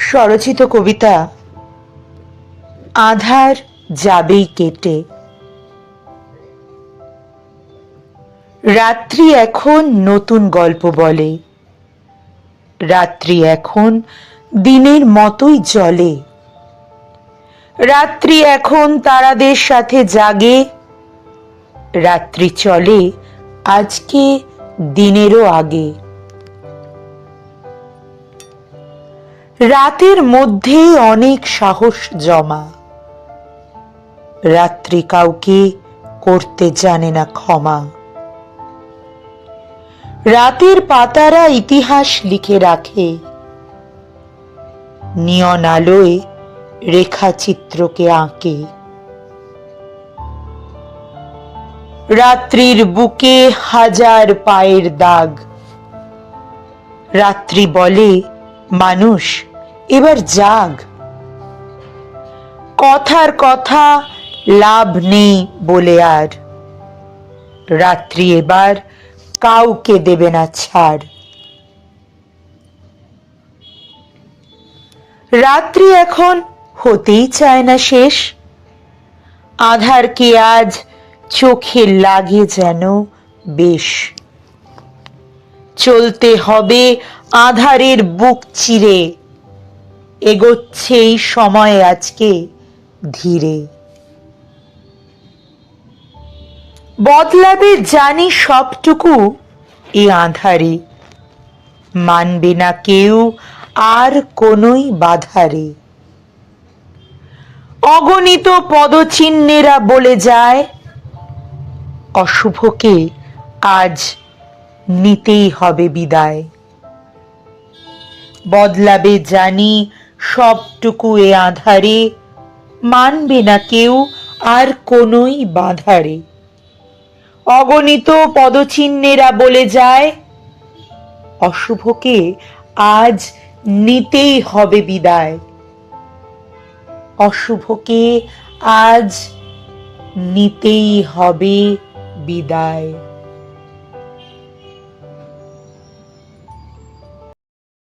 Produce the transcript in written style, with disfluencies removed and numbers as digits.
স্বরচিত কবিতা আধার যাবেই কেটে। রাত্রি এখন নতুন গল্প বলে, রাত্রি এখন দিনের মতোই জ্বলে। রাত্রি এখন তারাদের সাথে জাগে, রাত্রি চলে আজকে দিনেরও আগে। রাতের মধ্যে অনেক সাহস জমা, রাত্রি কাউকে করতে জানে না ক্ষমা। রাতের পাতারা ইতিহাস লিখে রাখে, নিয়ন আলোয় রেখাচিত্রকে আঁকে। রাত্রির বুকে হাজার পায়ের দাগ, রাত্রি বলে মানুষ এবার জাগ। কথার কথা লাভ নেই বলে আর, রাত্রি এবার কাউকে দেবে না ছাড়। রাত্রি এখন হতেই চায় না শেষ, আধারকে আজ চোখে লাগে যেন বেশ। চলতে হবে আধারের বুক চিরে, এগোচ্ছে এই সময় আজকে ধীরে। বদলাবে জানি সবটুকু এ আঁধারে, মানবে না কেউ আর কোনোই বাধারে। অগণিত পদচিহ্নেরা বলে যায়, অশুভকে আজ নিতেই হবে বিদায়। বদলাবে জানি সবটুকু এ আঁধারে, মানবে না কেউ আর কোনোই বাধারে। অগণিত পদচিহ্নেরা বলে যায়, অশুভকে আজ নিতেই হবে বিদায়। অশুভকে আজ নিতেই হবে বিদায়।